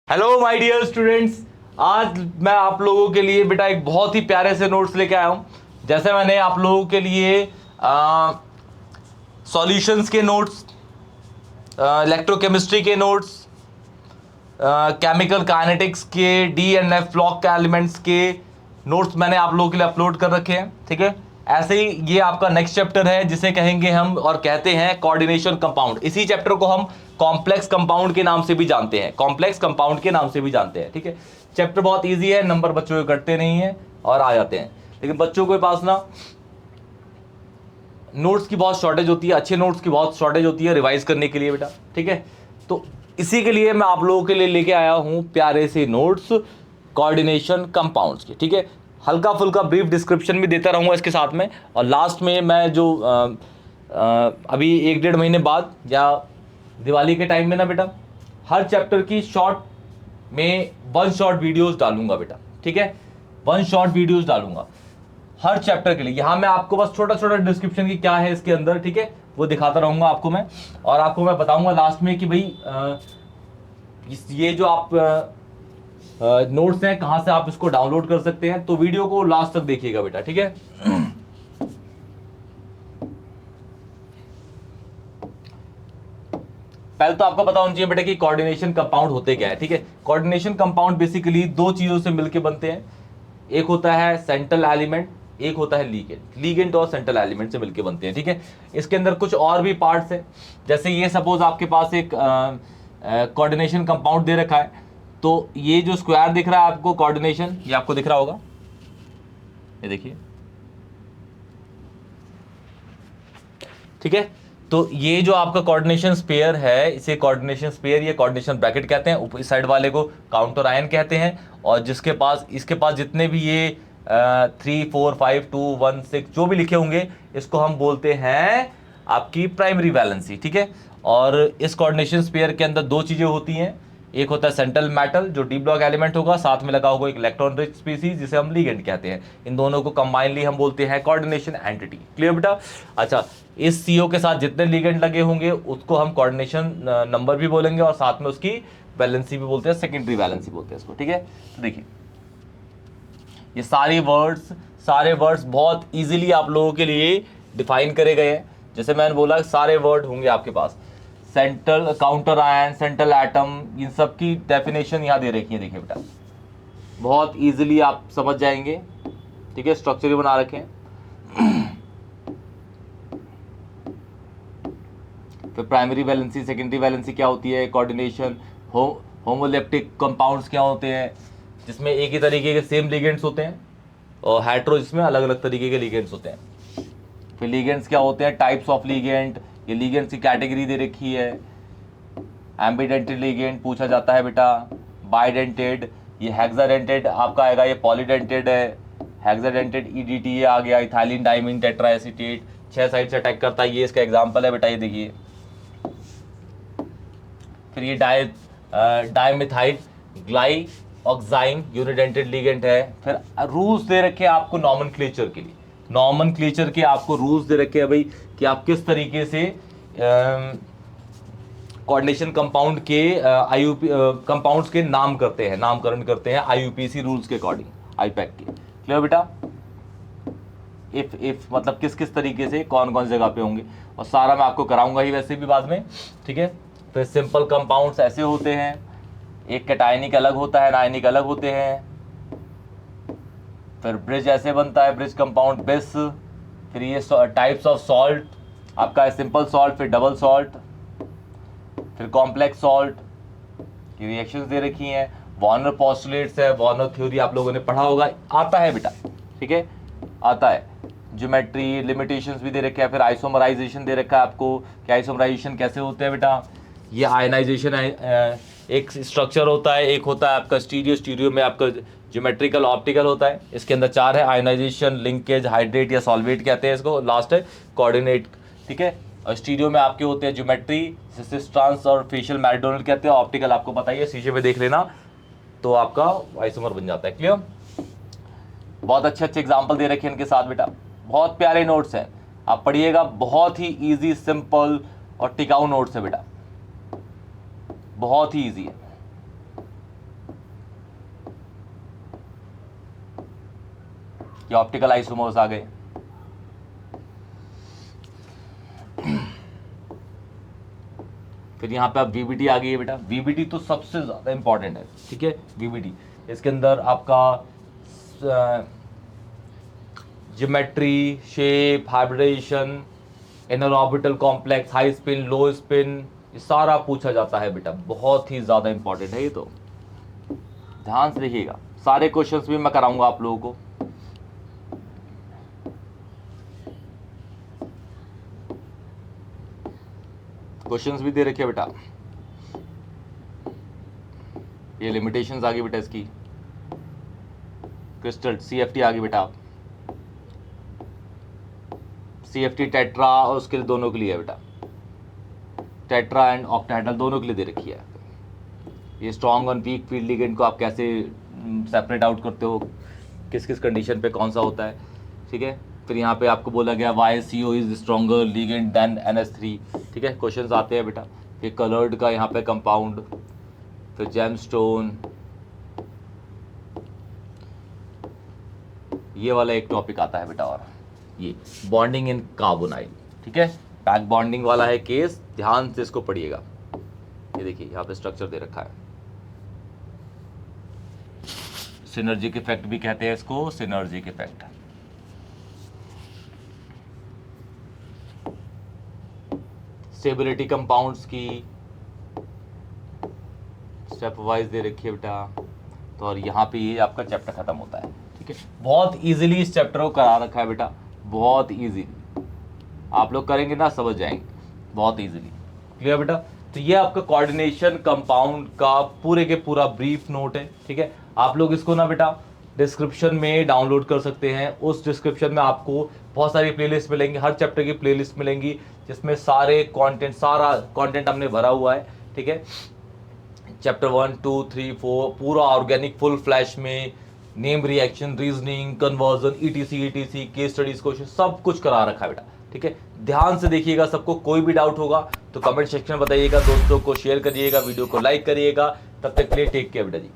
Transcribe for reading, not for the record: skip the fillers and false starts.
Hello my dear students. आज मैं आप लोगों के लिए बेटा एक बहुत ही प्यारे से नोट्स लेके आया हूँ। जैसे मैंने आप लोगों के लिए सॉल्यूशंस के नोट्स, इलेक्ट्रोकेमिस्ट्री के नोट्स, केमिकल काइनेटिक्स के डी एंड एफ ब्लॉक के एलिमेंट्स के नोट्स मैंने आप लोगों के लिए अपलोड कर रखे हैं। ठीक है, ऐसे ही ये आपका नेक्स्ट चैप्टर है जिसे कहेंगे हम और कहते हैं कोऑर्डिनेशन कंपाउंड। इसी चैप्टर को हम कॉम्प्लेक्स कंपाउंड के नाम से भी जानते हैं, कॉम्प्लेक्स कंपाउंड के नाम से भी जानते हैं। ठीक है, चैप्टर बहुत ईजी है, नंबर बच्चों के कटते नहीं है और आ जाते हैं। लेकिन बच्चों के पास ना नोट्स की बहुत शॉर्टेज होती है, अच्छे नोट्स की बहुत शॉर्टेज होती है रिवाइज करने के लिए बेटा। ठीक है, तो इसी के लिए मैं आप लोगों के लिए लेके आया हूं प्यारे से नोट्स कोऑर्डिनेशन कंपाउंड्स के। ठीक है, हल्का फुल्का ब्रीफ डिस्क्रिप्शन भी देता रहूंगा इसके साथ में, और लास्ट में मैं जो अभी 1-1.5 महीने बाद या दिवाली के टाइम में ना बेटा हर चैप्टर की शॉर्ट में 1 शॉर्ट वीडियोस डालूंगा बेटा। ठीक है, 1 शॉर्ट वीडियोस डालूंगा हर चैप्टर के लिए। यहाँ मैं आपको बस छोटा छोटा डिस्क्रिप्शन की क्या है इसके अंदर, ठीक है, वो दिखाता रहूंगा आपको मैं, और आपको मैं बताऊंगा लास्ट में कि भाई ये जो आप नोट्स हैं कहाँ से आप इसको डाउनलोड कर सकते हैं। तो वीडियो को लास्ट तक देखिएगा बेटा। ठीक है, पहले तो आपको पता होना चाहिए बेटा कि कोऑर्डिनेशन कंपाउंड होते क्या है। ठीक है, कोऑर्डिनेशन कंपाउंड बेसिकली 2 चीजों से मिलकर बनते हैं। एक होता है सेंट्रल एलिमेंट, एक होता है लीगेंड। लीगेंड और सेंट्रल एलिमेंट से मिलकर बनते हैं। ठीक है, इसके अंदर कुछ और भी पार्ट्स हैं। जैसे ये सपोज आपके पास एक कोऑर्डिनेशन कंपाउंड दे रखा है, तो ये जो स्क्वायर दिख रहा है आपको कोऑर्डिनेशन, ये आपको दिख रहा होगा, ये देखिए। ठीक है, तो ये जो आपका कोऑर्डिनेशन स्पेयर है, इसे कोऑर्डिनेशन स्पेयर या कोऑर्डिनेशन ब्रैकेट कहते हैं। इस साइड वाले को काउंटर आयन कहते हैं, और जिसके पास इसके पास जितने भी ये 3 4 5 2 1 6 जो भी लिखे होंगे, इसको हम बोलते हैं आपकी प्राइमरी वैलेंसी। ठीक है, और इस कोऑर्डिनेशन स्पेयर के अंदर 2 चीजें होती हैं। एक होता है सेंट्रल मेटल जो डी ब्लॉक एलिमेंट होगा, साथ में लगा होगा एक इलेक्ट्रॉन रिच स्पीसीज जिसे हम लिगेंड कहते हैं। इन दोनों को कंबाइनली हम बोलते हैं कोऑर्डिनेशन एंटिटी। क्लियर बेटा? अच्छा, इस सीओ के साथ जितने लिगेंड लगे होंगे उसको हम कोऑर्डिनेशन नंबर भी बोलेंगे, और साथ में उसकी वैलेंसी भी बोलते हैं, सेकेंडरी वैलेंसी बोलते हैं इसको। ठीक है, तो देखिए ये सारे वर्ड्स बहुत इजीली आप लोगों के लिए डिफाइन करे गए हैं। जैसे मैंने बोला सारे वर्ड होंगे आपके पास, central counter ion, central atom, इन सब की डेफिनेशन यहाँ दे रखी है। देखिए बेटा बहुत इजीली आप समझ जाएंगे। ठीक है, स्ट्रक्चर बना रखे हैं। फिर प्राइमरी वैलेंसी, सेकेंडरी वैलेंसी क्या होती है, कोऑर्डिनेशन, होमोलेप्टिक कंपाउंड्स क्या होते हैं जिसमें एक ही तरीके के सेम लिगेंड्स होते हैं, और हेटेरो जिसमें अलग अलग तरीके के लिगेंड्स होते हैं। फिर लिगेंड्स क्या होते हैं, टाइप्स ऑफ लिगेंड, ये लिगेंड्स की कैटेगरी दे रखी है। एम्बीडेंटेड लिगेंड पूछा जाता है बेटा, बाइडेंटेड, ये हेक्साडेंटेड आपका आएगा, ये पॉलीडेंटेड है। हेक्साडेंटेड ईडीटी ये आ गया, इथाइलिन डाइमीन टेट्राएसीटेट 6 साइड से अटैक करता है, ये इसका एग्जांपल है बेटा, ये देखिए। फिर ये डाइमिथाइल ग्लाइऑक्साइन यूनिडेंटेड लिगेंड है। फिर रूल्स दे रखे हैं आपको नॉमेनक्लेचर के लिए, नॉमेनक्लेचर के आपको रूल्स दे रखे हैं भाई कि आप किस तरीके से कोऑर्डिनेशन कंपाउंड के आईयूपी कंपाउंड्स के नामकरण करते हैं आईयूपीसी रूल्स के अकॉर्डिंग, आईपैक के। क्लियर बेटा? इफ मतलब किस किस तरीके से कौन कौन जगह पे होंगे, और सारा मैं आपको कराऊंगा ही वैसे भी बाद में। ठीक है, फिर सिंपल कंपाउंड्स ऐसे होते हैं, एक कैटायनिक अलग होता है, आयनिक अलग होते हैं। फिर ब्रिज ऐसे बनता है, ब्रिज कंपाउंड बिस। फिर ये टाइप्स ऑफ सॉल्ट आपका है, सिंपल सॉल्ट, फिर डबल सॉल्ट, फिर कॉम्प्लेक्स सॉल्ट की रिएक्शंस दे रखी हैं। वॉर्नर पोस्टुलेट्स है, वॉर्नर थ्योरी आप लोगों ने पढ़ा होगा, आता है बेटा। ठीक है, आता है। ज्योमेट्री लिमिटेशंस भी दे रखे हैं। फिर आइसोमराइजेशन दे रखा है आपको कि आइसोमराइजेशन कैसे होते हैं बेटा। ये आयनाइजेशन एक स्ट्रक्चर होता है, एक होता है आपका स्टीरियो में आपका ज्योमेट्रिकल ऑप्टिकल होता है। इसके अंदर 4 है, आयनाइजेशन, लिंकेज, हाइड्रेट या सॉल्वेट कहते हैं इसको, लास्ट है कोऑर्डिनेट। ठीक है, और स्टीरियो में आपके होते हैं ज्योमेट्री, सिस्ट्रांस और फेशियल मैरिडोनल कहते हैं। ऑप्टिकल आपको पता ही है, शीशे में देख लेना तो आपका आइसोमर बन जाता है। क्लियर? बहुत अच्छे अच्छे एग्जाम्पल दे रखे हैं इनके साथ बेटा, बहुत प्यारे नोट्स हैं, आप पढ़िएगा। बहुत ही ईजी, सिंपल और टिकाऊ नोट्स है बेटा, बहुत ही ईजी है। ये ऑप्टिकल आइसोमर्स आ गए। फिर यहाँ पे आप वीबीटी आ गई है बेटा। वीबीटी तो सबसे ज़्यादा इंपॉर्टेंट है, ठीक है। वीबीटी इसके अंदर आपका geometry, shape, hybridisation, inner orbital complex, high spin, low spin, ये सारा पूछा जाता है बेटा। बहुत ही ज़्यादा इंपॉर्टेंट है ये, तो ध्यान से देखिएगा। सारे क्वेश्चंस भी मैं कराऊंगा आप लोगों को। क्वेश्चंस भी दे रखे बेटा। ये लिमिटेशंस आ गई बेटा इसकी। क्रिस्टल सीएफटी आ गई बेटा। सीएफटी टेट्रा और उसके लिए दोनों के लिए है बेटा। टेट्रा एंड ऑक्टाहेड्रल दोनों के लिए दे रखी है। ये स्ट्रॉन्ग और वीक फील्ड लिगेंड को आप कैसे सेपरेट आउट करते हो, किस किस कंडीशन पे कौन सा होता है, ठीक है। फिर यहाँ पे आपको बोला गया why CO is stronger ligand than NH3, ठीक है। क्वेश्चंस आते हैं बेटा। ये कलर्ड का यहाँ पे कंपाउंड, फिर जेमस्टोन, ये वाला एक टॉपिक आता है बेटा। और ये बॉन्डिंग इन कार्बोनाइल, ठीक है। पैक बॉन्डिंग वाला है केस, ध्यान से इसको पढ़िएगा। ये देखिए यहाँ पे स्ट्रक्चर दे रखा है। सिनर्जिक इफेक्ट भी कहते हैं इसको, सिनर्जिक इफेक्ट। स्टेबिलिटी कंपाउंड्स की स्टेप वाइज दे रखी है बेटा। तो और यहाँ पे ये आपका चैप्टर खत्म होता है, ठीक है। बहुत इजीली इस चैप्टर को करा रखा है बेटा, बहुत इजीली। आप लोग करेंगे ना समझ जाएंगे बहुत इजीली। क्लियर बेटा। तो ये आपका कोऑर्डिनेशन कंपाउंड का पूरे के पूरा ब्रीफ नोट है, ठीक है। आप लोग इसको ना बेटा डिस्क्रिप्शन में डाउनलोड कर सकते हैं। उस डिस्क्रिप्शन में आपको बहुत सारी प्लेलिस्ट मिलेंगी, हर चैप्टर की प्लेलिस्ट मिलेंगी, जिसमें सारे कंटेंट, सारा कंटेंट हमने भरा हुआ है, ठीक है। चैप्टर 1, 2, 3, 4 पूरा ऑर्गेनिक फुल फ्लैश में, name reaction, reasoning, conversion, ETC case studies, question सब कुछ करा रखा है बेटा, ठीक है। ध्यान से देखिएगा। सबको कोई भी डाउट होगा तो कमेंट सेक्शन में बताइएगा, दोस्तों को शेयर करिएगा, वीडियो को लाइक करिएगा। तब तक के लिए टेक केयर बेटा जी।